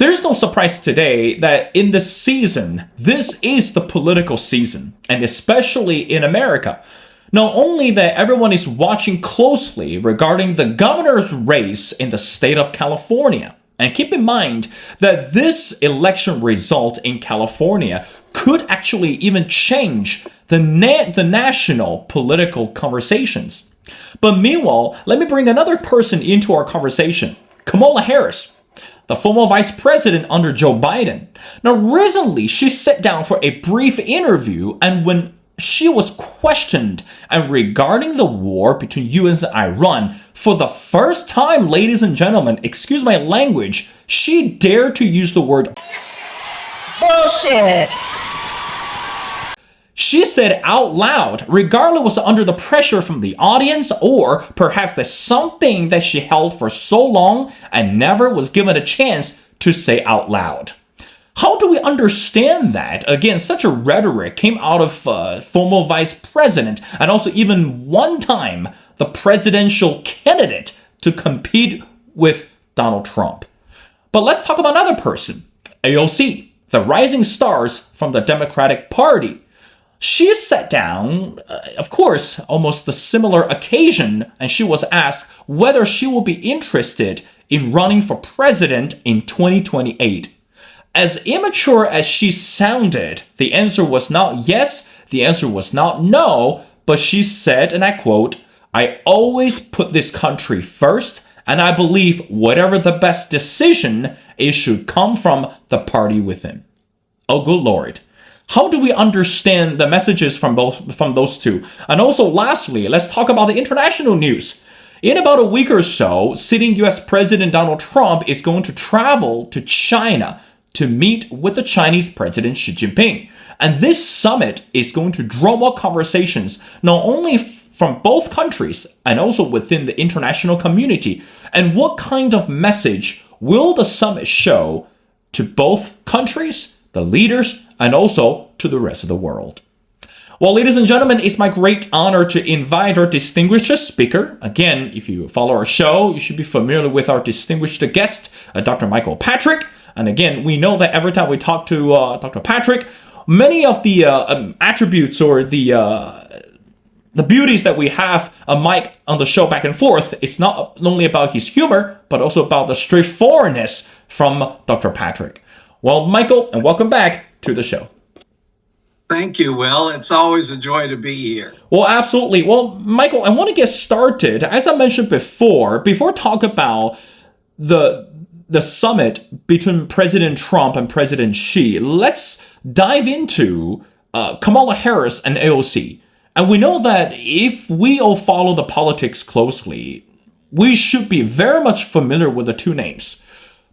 There's no surprise today that in this season, this is the political season, and especially in America. Not only that everyone is watching closely regarding the governor's race in the state of California. And keep in mind that this election result in California could actually even change the national political conversations. But meanwhile, let me bring another person into our conversation, Kamala Harris, the former vice president under Joe Biden. Now, recently, she sat down for a brief interview, and when she was questioned and regarding the war between US and Iran, for the first time, ladies and gentlemen, excuse my language, she dared to use the word bullshit. She said out loud, regardless was under the pressure from the audience, or perhaps that's something that she held for so long and never was given a chance to say out loud. How do we understand that? Again, such a rhetoric came out of former vice president and also even one time the presidential candidate to compete with Donald Trump. But let's talk about another person, AOC, the rising stars from the Democratic Party. She sat down, of course, almost the similar occasion, and she was asked whether she will be interested in running for president in 2028. As immature as she sounded, the answer was not yes, the answer was not no, but she said, and I quote, "I always put this country first, and I believe whatever the best decision, it should come from the party within." Oh, good Lord. How do we understand the messages from those two? And also, lastly, let's talk about the international news. In about a week or so, sitting US President Donald Trump is going to travel to China to meet with the Chinese President Xi Jinping. And this summit is going to draw up conversations not only from both countries and also within the international community. And what kind of message will the summit show to both countries, the leaders, and also to the rest of the world? Well, ladies and gentlemen, it's my great honor to invite our distinguished speaker. Again, if you follow our show, you should be familiar with our distinguished guest, Dr. Michael Patrick. And again, we know that every time we talk to Dr. Patrick, many of the attributes or the beauties that we have a Mike on the show back and forth, it's not only about his humor, but also about the straightforwardness from Dr. Patrick. Well, Michael, and welcome back to the show. Thank you, Will. It's always a joy to be here. Well, absolutely. Well, Michael, I want to get started. As I mentioned before talk about the summit between President Trump and President Xi, let's dive into Kamala Harris and AOC. And we know that if we all follow the politics closely, we should be very much familiar with the two names.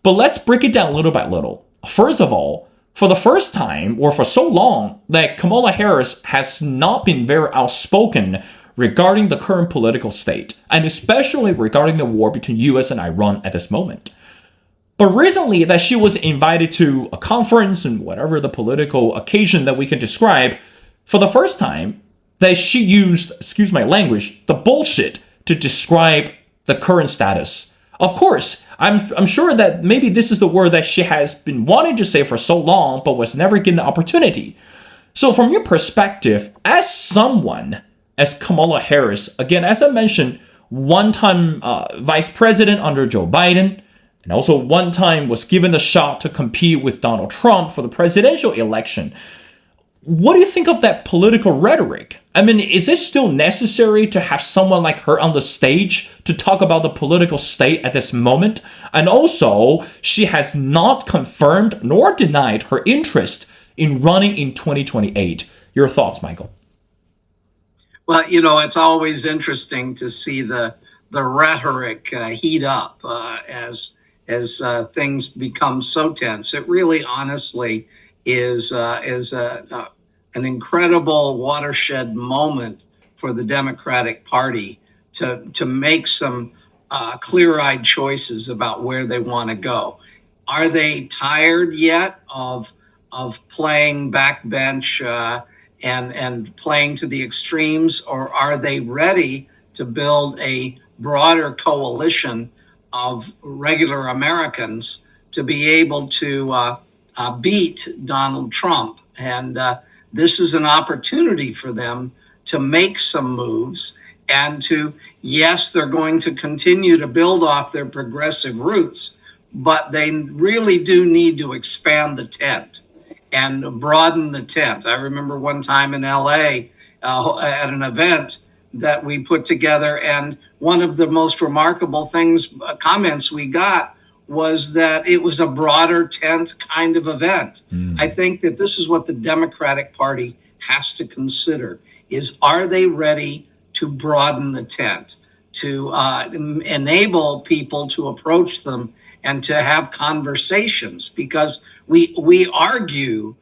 But let's break it down little by little. First of all, for the first time, or for so long, that Kamala Harris has not been very outspoken regarding the current political state, and especially regarding the war between US and Iran at this moment. But recently, that she was invited to a conference and whatever the political occasion that we can describe, for the first time, that she used, excuse my language, the bullshit to describe the current status. Of course, I'm sure that maybe this is the word that she has been wanting to say for so long, but was never given the opportunity. So from your perspective, as someone, as Kamala Harris, again, as I mentioned, one-time vice president under Joe Biden, and also one time was given the shot to compete with Donald Trump for the presidential election. What do you think of that political rhetoric? I mean, is it still necessary to have someone like her on the stage to talk about the political state at this moment? And also, she has not confirmed nor denied her interest in running in 2028. Your thoughts, Michael? Well, you know, it's always interesting to see the rhetoric heat up as things become so tense. It really, honestly, is an incredible watershed moment for the Democratic Party to make some clear-eyed choices about where they want to go. Are they tired yet of playing backbench and playing to the extremes, or are they ready to build a broader coalition of regular Americans to be able to beat Donald Trump. And this is an opportunity for them to make some moves and to, yes, they're going to continue to build off their progressive roots, but they really do need to expand the tent and broaden the tent. I remember one time in LA at an event that we put together, and one of the most remarkable things, comments we got was that it was a broader tent kind of event. I think that this is what the Democratic Party has to consider is, are they ready to broaden the tent, to enable people to approach them and to have conversations? Because we argue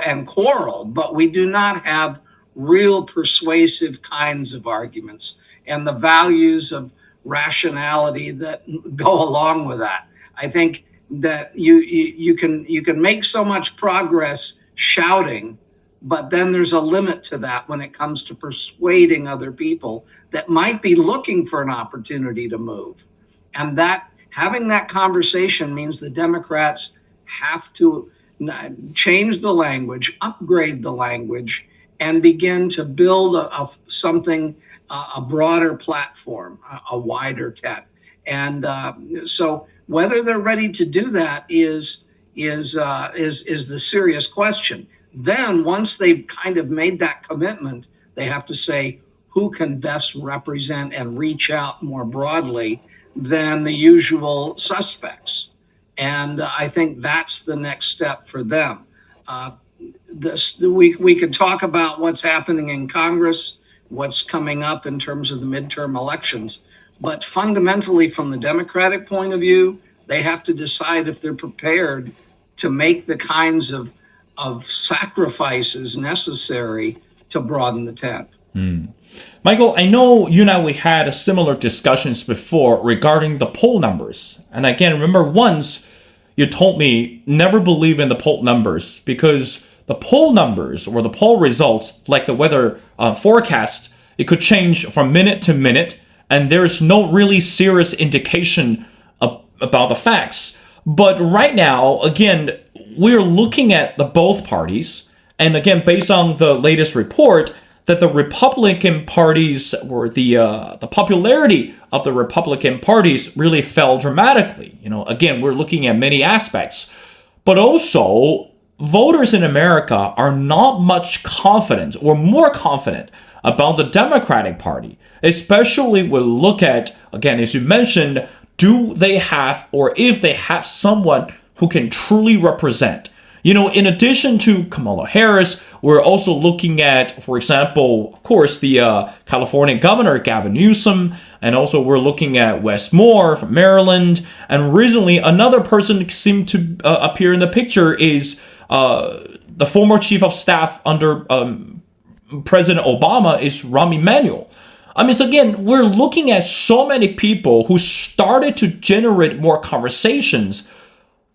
and quarrel, but we do not have real persuasive kinds of arguments and the values of rationality that go along with that. I think that you can make so much progress shouting, but then there's a limit to that when it comes to persuading other people that might be looking for an opportunity to move. And that having that conversation means the Democrats have to change the language, upgrade the language, and begin to build a broader platform, a wider tent. And so whether they're ready to do that is the serious question. Then once they've kind of made that commitment, they have to say who can best represent and reach out more broadly than the usual suspects. And I think that's the next step for them. We could talk about what's happening in Congress, what's coming up in terms of the midterm elections. But fundamentally, from the Democratic point of view, they have to decide if they're prepared to make the kinds of sacrifices necessary to broaden the tent. Michael, I know you and I, we had similar discussions before regarding the poll numbers. And again, remember once you told me never believe in the poll numbers because the poll numbers or the poll results, like the weather forecast, it could change from minute to minute, and there's no really serious indication about the facts. But right now, again, we're looking at the both parties, and again, based on the latest report, that the Republican parties or the popularity of the Republican parties really fell dramatically. Again, we're looking at many aspects, but also voters in America are not much confident or more confident about the Democratic Party, especially when we look at, again, as you mentioned, do they have, or if they have someone who can truly represent. In addition to Kamala Harris, we're also looking at, for example, of course, the California governor, Gavin Newsom, and also we're looking at Wes Moore from Maryland. And recently, another person seemed to appear in the picture is the former chief of staff under President Obama is Rahm Emanuel. So again, we're looking at so many people who started to generate more conversations,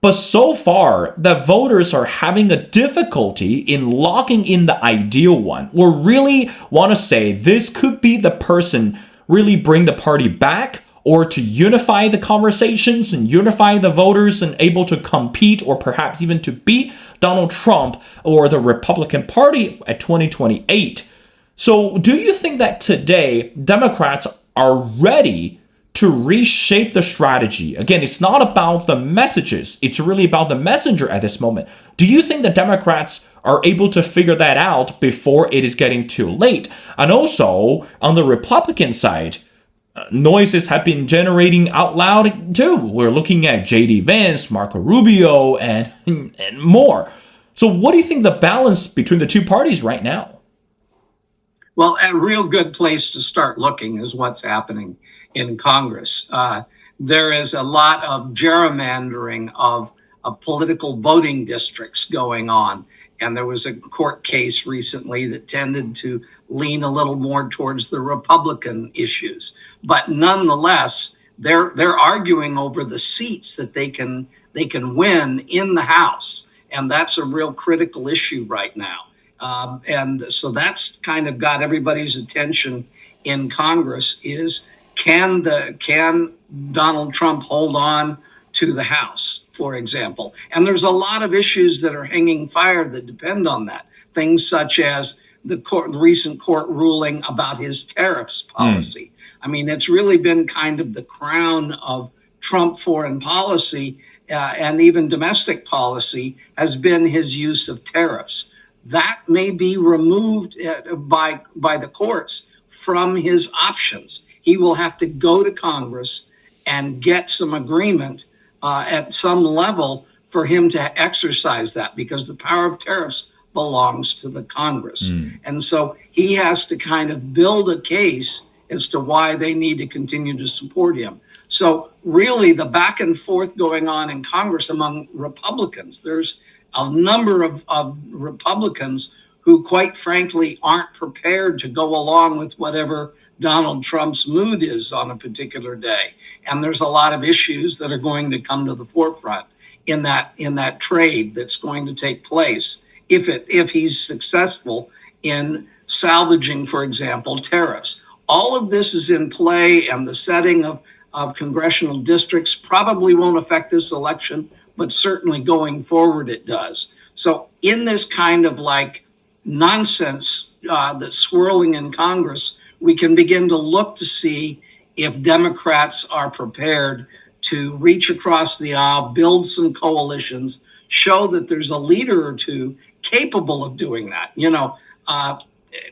but so far, the voters are having a difficulty in locking in the ideal one, or really want to say this could be the person really bring the party back, or to unify the conversations and unify the voters and able to compete or perhaps even to beat Donald Trump or the Republican Party at 2028. So do you think that today Democrats are ready to reshape the strategy? Again, it's not about the messages. It's really about the messenger at this moment. Do you think the Democrats are able to figure that out before it is getting too late? And also, on the Republican side, noises have been generating out loud too. We're looking at J.D. Vance, Marco Rubio, and more. So what do you think the balance between the two parties right now? Well, a real good place to start looking is what's happening in Congress. There is a lot of gerrymandering of political voting districts going on. And there was a court case recently that tended to lean a little more towards the Republican issues. But nonetheless, they're arguing over the seats that they can win in the House. And that's a real critical issue right now. And so that's kind of got everybody's attention in Congress is, can Donald Trump hold on to the House, for example. And there's a lot of issues that are hanging fire that depend on that. Things such as the recent court ruling about his tariffs policy. I mean, it's really been kind of the crown of Trump foreign policy and even domestic policy has been his use of tariffs. That may be removed by the courts from his options. He will have to go to Congress and get some agreement at some level for him to exercise that, because the power of tariffs belongs to the Congress. And so he has to kind of build a case as to why they need to continue to support him. So really the back and forth going on in Congress among Republicans, there's a number of Republicans who quite frankly aren't prepared to go along with whatever Donald Trump's mood is on a particular day. And there's a lot of issues that are going to come to the forefront in that trade that's going to take place if he's successful in salvaging, for example, tariffs. All of this is in play, and the setting of congressional districts probably won't affect this election, but certainly going forward it does. So in this kind of like nonsense that's swirling in Congress, we can begin to look to see if Democrats are prepared to reach across the aisle, build some coalitions, show that there's a leader or two capable of doing that. You know,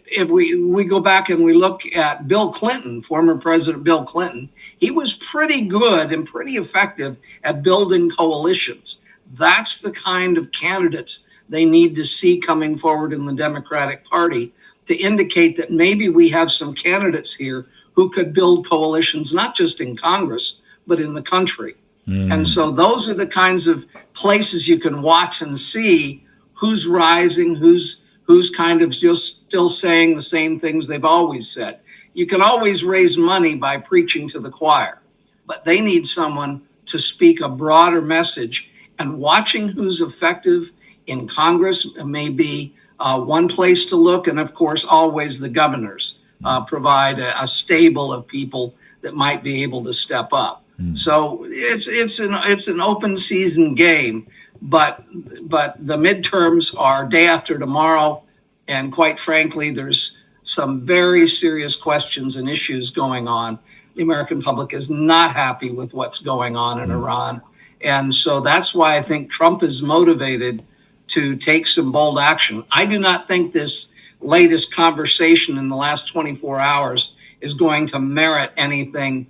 if we go back and we look at Bill Clinton, former President Bill Clinton, he was pretty good and pretty effective at building coalitions. That's the kind of candidates they need to see coming forward in the Democratic Party to indicate that maybe we have some candidates here who could build coalitions, not just in Congress, but in the country. And so those are the kinds of places you can watch and see who's rising, who's kind of just still saying the same things they've always said. You can always raise money by preaching to the choir, but they need someone to speak a broader message. And watching who's effective in Congress may be one place to look. And of course, always the governors provide a stable of people that might be able to step up. So it's an open season game, but the midterms are day after tomorrow, and quite frankly, there's some very serious questions and issues going on. The American public is not happy with what's going on in Iran, and so that's why I think Trump is motivated to take some bold action. I do not think this latest conversation in the last 24 hours is going to merit anything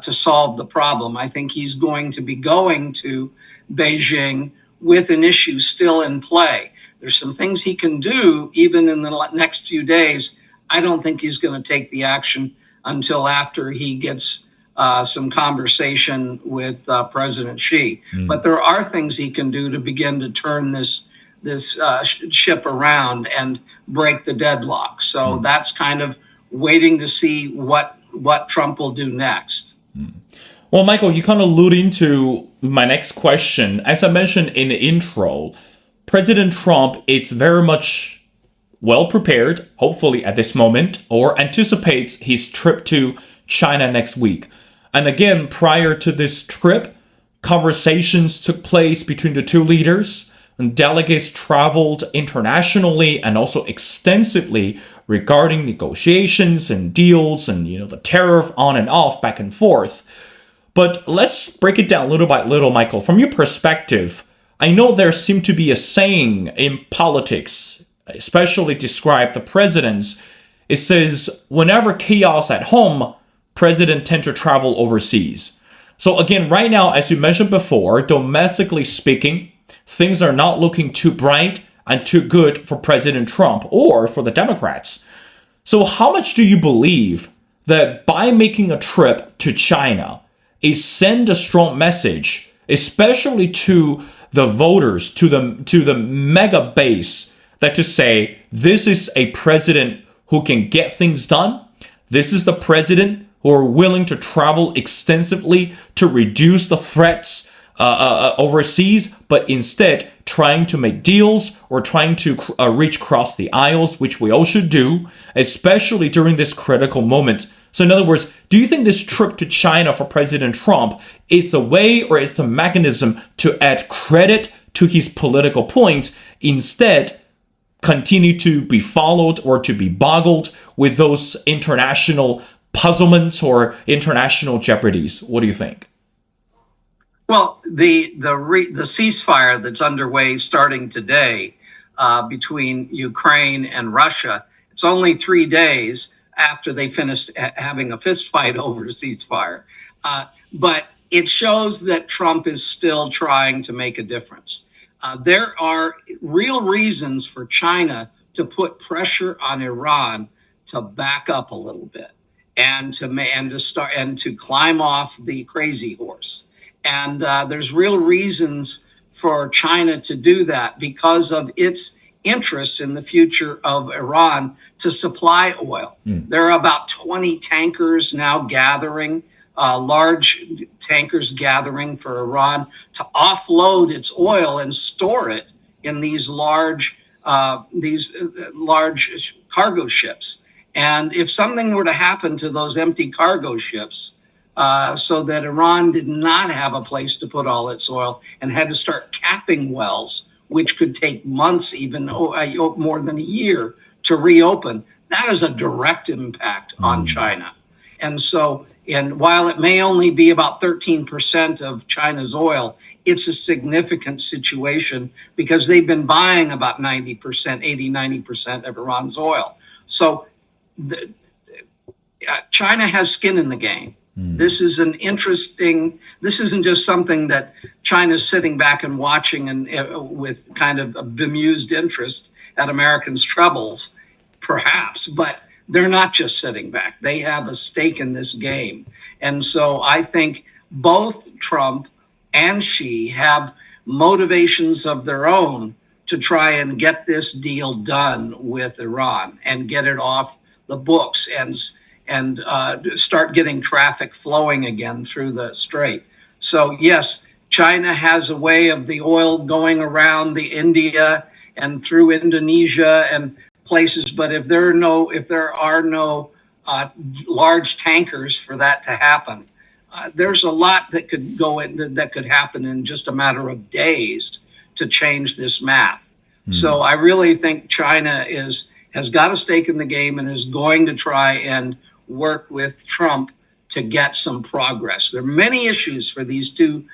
to solve the problem. I think he's going to be going to Beijing with an issue still in play. There's some things he can do even in the next few days. I don't think he's going to take the action until after he gets some conversation with President Xi. But there are things he can do to begin to turn this ship around and break the deadlock. So that's kind of waiting to see what Trump will do next. Well, Michael, you kind of allude into my next question. As I mentioned in the intro, President Trump is very much well prepared, hopefully at this moment, or anticipates his trip to China next week. And again, prior to this trip, conversations took place between the two leaders, and delegates traveled internationally and also extensively regarding negotiations and deals and, the tariff on and off, back and forth. But let's break it down little by little, Michael. From your perspective, I know there seemed to be a saying in politics, especially describe the presidents. It says, whenever chaos at home, presidents tend to travel overseas. So again, right now, as you mentioned before, domestically speaking, things are not looking too bright and too good for President Trump or for the Democrats. So how much do you believe that by making a trip to China, it sends a strong message, especially to the voters, to the mega base, that to say, this is a president who can get things done. This is the president who are willing to travel extensively to reduce the threats overseas, but instead trying to make deals or trying to reach across the aisles, which we all should do, especially during this critical moment So in other words, do you think this trip to China for President Trump, it's a way or it's a mechanism to add credit to his political point, instead continue to be followed or to be boggled with those international puzzlements or international jeopardies? What do you think? Well, the ceasefire that's underway starting today between Ukraine and Russia, it's only 3 days after they finished having a fist fight over a ceasefire. But it shows that Trump is still trying to make a difference. There are real reasons for China to put pressure on Iran to back up a little bit and to climb off the crazy horse. And there's real reasons for China to do that because of its interests in the future of Iran to supply oil. There are about 20 tankers now gathering, large tankers gathering for Iran to offload its oil and store it in these large cargo ships. And if something were to happen to those empty cargo ships, so that Iran did not have a place to put all its oil and had to start capping wells, which could take months, even more than a year to reopen, that is a direct impact on China. And so, and while it may only be about 13% of China's oil, it's a significant situation because they've been buying about 90%, 90% of Iran's oil. So China has skin in the game. This is this isn't just something that China's sitting back and watching and with kind of a bemused interest at Americans' troubles, perhaps, but they're not just sitting back. They have a stake in this game. And so I think both Trump and Xi have motivations of their own to try and get this deal done with Iran and get it off the books and start getting traffic flowing again through the strait. So yes, China has a way of the oil going around the India and through Indonesia and places, but if there are no large tankers for that to happen, there's a lot that could happen in just a matter of days to change this math. So I really think China has got a stake in the game and is going to try and work with Trump to get some progress. There are many issues for these two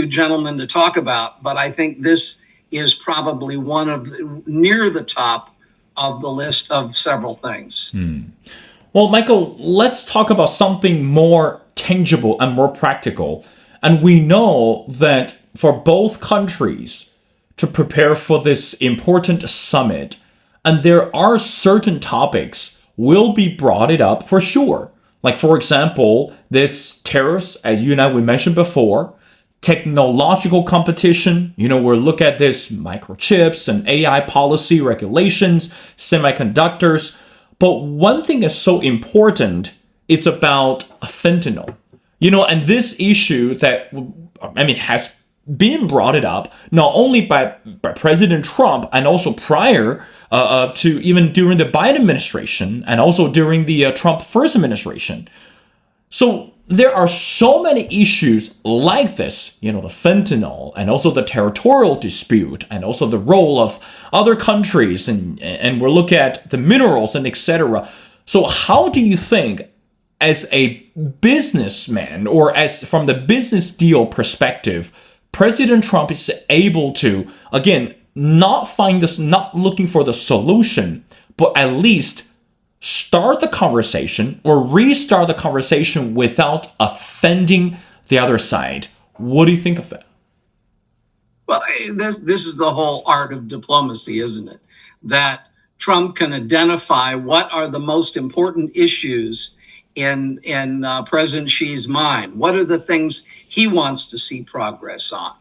gentlemen to talk about, but I think this is probably one of near the top of the list of several things. Well, Michael, let's talk about something more tangible and more practical. And we know that for both countries to prepare for this important summit, and there are certain topics will be brought it up for sure. Like, for example, this tariffs, as you and I we mentioned before, technological competition. We'll look at this microchips and AI policy regulations, semiconductors. But one thing is so important, it's about fentanyl. And this issue that, has been brought it up not only by President Trump and also prior to even during the Biden administration and also during the Trump first administration. So there are so many issues like this, the fentanyl and also the territorial dispute and also the role of other countries and we'll look at the minerals and etc. So how do you think, as a businessman or as from the business deal perspective, President Trump is able to, again, not looking for the solution, but at least start the conversation or restart the conversation without offending the other side? What do you think of that? Well, this is the whole art of diplomacy, isn't it? That Trump can identify what are the most important issues in President Xi's mind. What are the things he wants to see progress on?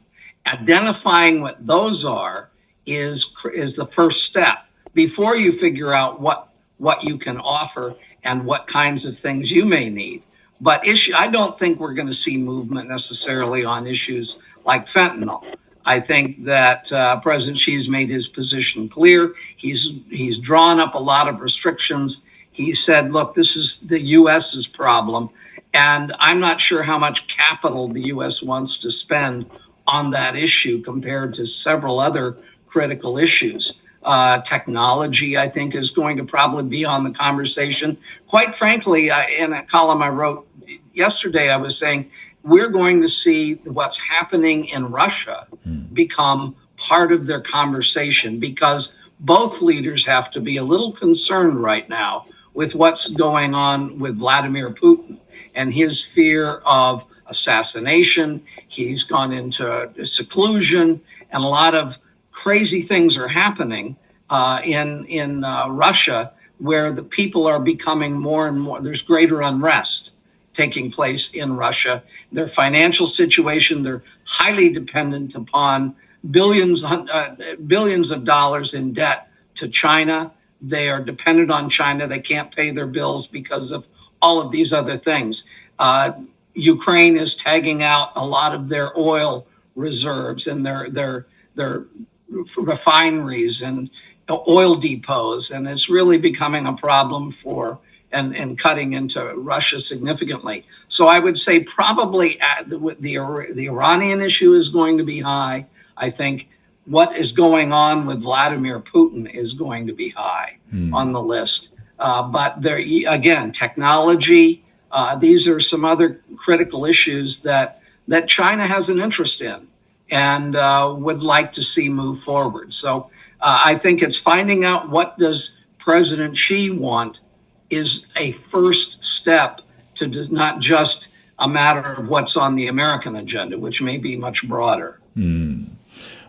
Identifying what those are is the first step before you figure out what you can offer and what kinds of things you may need. But I don't think we're going to see movement necessarily on issues like fentanyl. I think that President Xi's made his position clear. He's drawn up a lot of restrictions. he said, look, this is the US's problem. And I'm not sure how much capital the US wants to spend on that issue compared to several other critical issues. Technology, I think, is going to probably be on the conversation. Quite frankly, in a column I wrote yesterday, I was saying we're going to see what's happening in Russia become part of their conversation, because both leaders have to be a little concerned right now with what's going on with Vladimir Putin and his fear of assassination. He's gone into seclusion, and a lot of crazy things are happening in Russia, where the people are becoming more and more. There's greater unrest taking place in Russia. Their financial situation, they're highly dependent upon billions of dollars in debt to China. They are dependent on China. They can't pay their bills because of all of these other things. Ukraine is tagging out a lot of their oil reserves and their refineries and oil depots, and it's really becoming a problem for and cutting into Russia significantly. So I would say probably the Iranian issue is going to be high. I think what is going on with Vladimir Putin is going to be high on the list. But there, again, technology, these are some other critical issues that China has an interest in and would like to see move forward. So I think it's finding out what does President Xi want is a first step to not just a matter of what's on the American agenda, which may be much broader.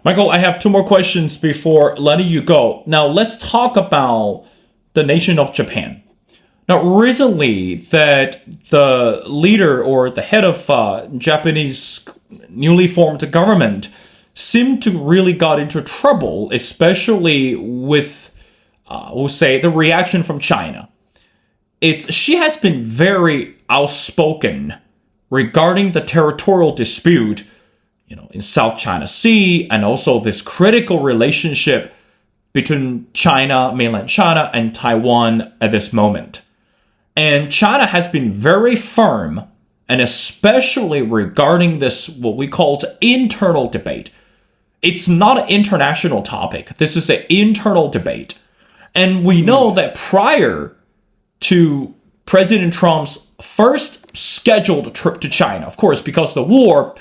Michael, I have two more questions before letting you go. Now, let's talk about the nation of Japan. Now, recently, that the leader or the head of Japanese newly formed government seemed to really got into trouble, especially with, we'll say, the reaction from China. She has been very outspoken regarding the territorial dispute, in South China Sea, and also this critical relationship between China, mainland China, and Taiwan at this moment. And China has been very firm, and especially regarding this, what we call internal debate. It's not an international topic. This is an internal debate. And we know that prior to President Trump's first scheduled trip to China, of course, because the war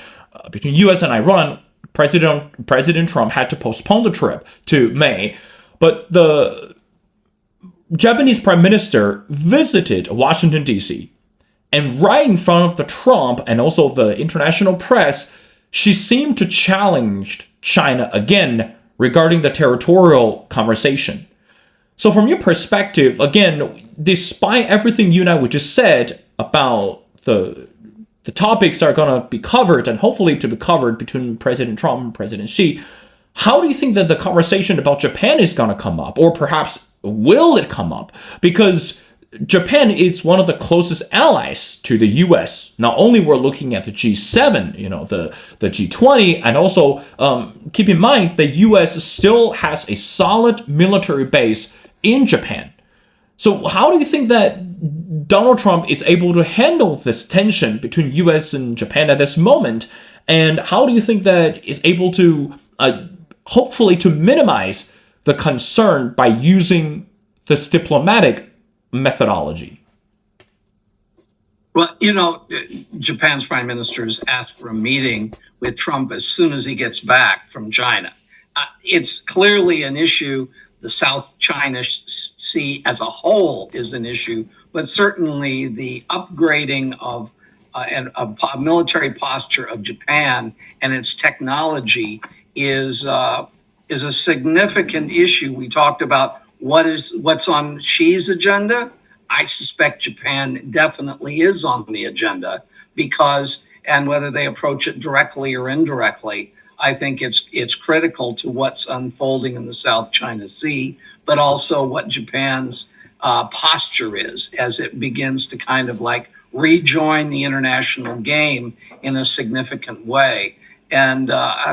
between U.S. and Iran, President Trump had to postpone the trip to May. But the Japanese Prime Minister visited Washington, D.C. And right in front of the Trump and also the international press, she seemed to challenge China again regarding the territorial conversation. So from your perspective, again, despite everything you and I would just said about the topics that are going to be covered and hopefully to be covered between President Trump and President Xi, how do you think that the conversation about Japan is going to come up? Or perhaps will it come up? Because Japan is one of the closest allies to the U.S. Not only we're looking at the G7, the G20, and also keep in mind the U.S. still has a solid military base in Japan. So how do you think that Donald Trump is able to handle this tension between U.S. and Japan at this moment? And how do you think that is able to hopefully to minimize the concern by using this diplomatic methodology? Well, Japan's prime minister has asked for a meeting with Trump as soon as he gets back from China. It's clearly an issue. The South China Sea as a whole is an issue, but certainly the upgrading of a military posture of Japan and its technology is a significant issue. We talked about what's on Xi's agenda. I suspect Japan definitely is on the agenda and whether they approach it directly or indirectly, I think it's critical to what's unfolding in the South China Sea, but also what Japan's posture is as it begins to kind of like rejoin the international game in a significant way. And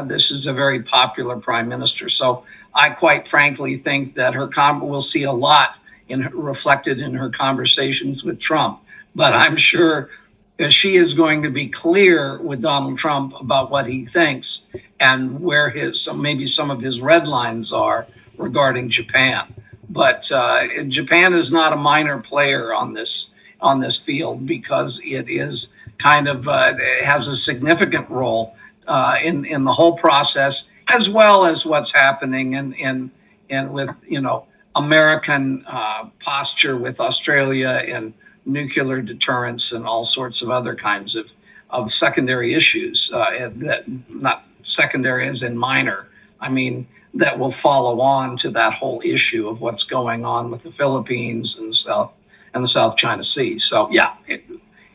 this is a very popular prime minister. So I quite frankly think that we'll see a lot reflected in her conversations with Trump. But I'm sure she is going to be clear with Donald Trump about what he thinks and where maybe some of his red lines are regarding Japan. But Japan is not a minor player on this field, because it is kind of it has a significant role in the whole process, as well as what's happening in with American posture with Australia and nuclear deterrence and all sorts of other kinds of secondary issues, that not secondary as in minor. I mean, that will follow on to that whole issue of what's going on with the Philippines and the South China Sea. So yeah,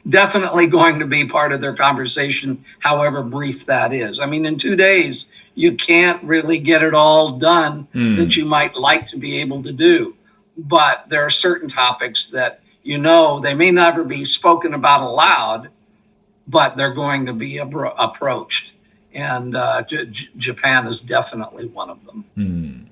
definitely going to be part of their conversation, however brief that is. I mean, in 2 days, you can't really get it all done that you might like to be able to do. But there are certain topics that, they may never be spoken about aloud, but they're going to be approached. And Japan is definitely one of them.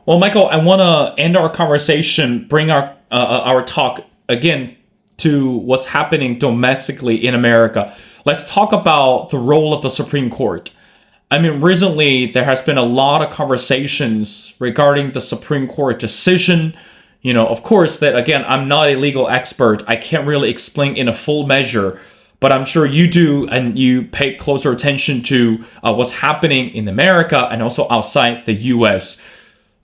Well, Michael, I want to end our conversation, bring our talk again to what's happening domestically in America. Let's talk about the role of the Supreme Court. I mean, recently there has been a lot of conversations regarding the Supreme Court decision. Of course, that again, I'm not a legal expert. I can't really explain in a full measure, but I'm sure you do, and you pay closer attention to what's happening in America and also outside the U.S.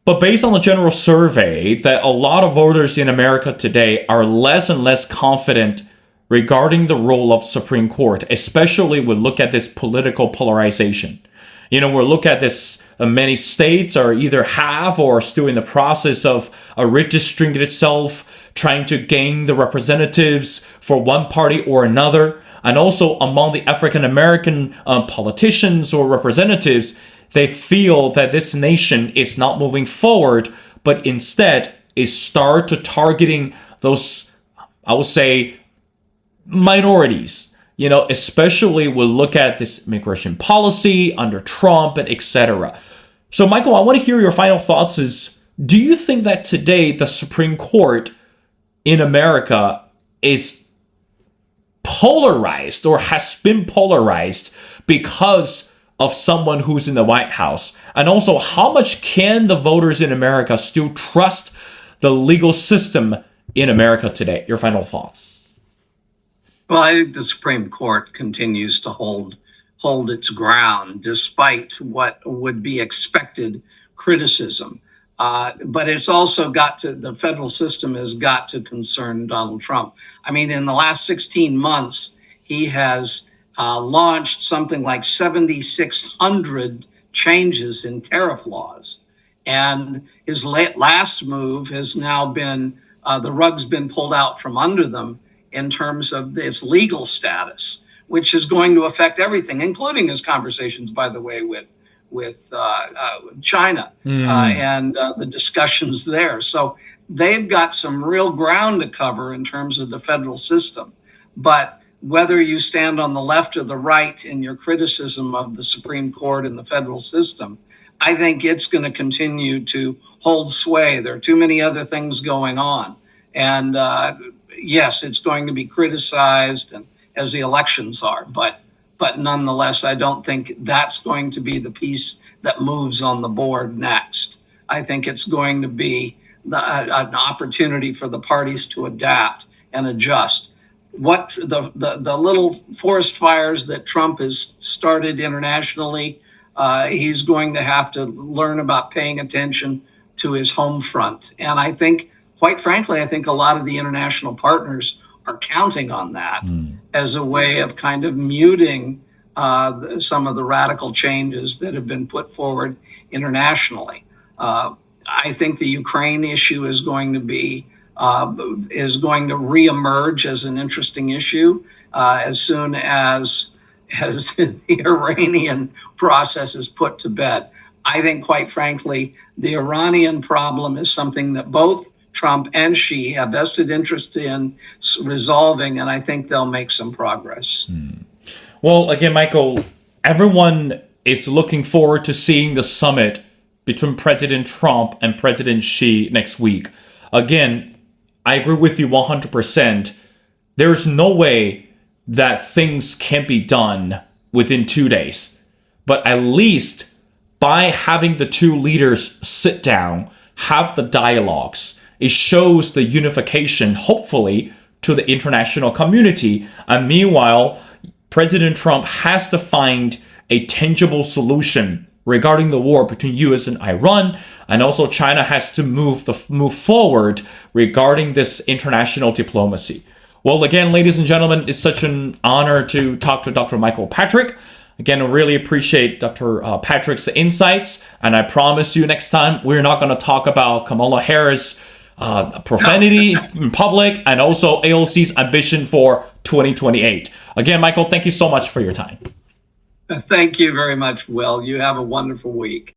But based on the general survey, that a lot of voters in America today are less and less confident regarding the role of Supreme Court, especially when we look at this political polarization. We're looking at this, many states are either have or are still in the process of redistricting itself, trying to gain the representatives for one party or another. And also among the African American politicians or representatives, they feel that this nation is not moving forward, but instead is start to targeting those, I would say, minorities. Especially we'll look at this immigration policy under Trump and etc. So, Michael, I want to hear your final thoughts. Do you think that today the Supreme Court in America is polarized or has been polarized because of someone who's in the White House? And also, how much can the voters in America still trust the legal system in America today? Your final thoughts. Well, I think the Supreme Court continues to hold its ground despite what would be expected criticism. But it's also the federal system has got to concern Donald Trump. I mean, in the last 16 months, he has launched something like 7,600 changes in tariff laws. And his last move has now been, the rug's been pulled out from under them in terms of its legal status, which is going to affect everything, including his conversations, by the way, with China and the discussions there. So they've got some real ground to cover in terms of the federal system. But whether you stand on the left or the right in your criticism of the Supreme Court and the federal system, I think it's going to continue to hold sway. There are too many other things going on. And yes, it's going to be criticized, and as the elections are, but nonetheless, I don't think that's going to be the piece that moves on the board next. I think it's going to be an opportunity for the parties to adapt and adjust. What the little forest fires that Trump has started internationally, he's going to have to learn about paying attention to his home front. And I think, quite frankly, I think a lot of the international partners are counting on that as a way of kind of muting some of the radical changes that have been put forward internationally. I think the Ukraine issue is going to reemerge as an interesting issue as soon as the Iranian process is put to bed. I think, quite frankly, the Iranian problem is something that both Trump and Xi have vested interest in resolving, and I think they'll make some progress. Well, again, Michael, everyone is looking forward to seeing the summit between President Trump and President Xi next week. again, I agree with you 100%. There's no way that things can be done within 2 days. But at least by having the two leaders sit down, have the dialogues, it shows the unification, hopefully, to the international community. And meanwhile, President Trump has to find a tangible solution regarding the war between US and Iran, and also China has to move forward regarding this international diplomacy. Well, again, ladies and gentlemen, it's such an honor to talk to Dr. Michael Patrick. Again, I really appreciate Dr. Patrick's insights, and I promise you next time we're not going to talk about Kamala Harris' profanity in public and also AOC's ambition for 2028. Again, Michael, thank you so much for your time. Thank you very much, Will. You have a wonderful week.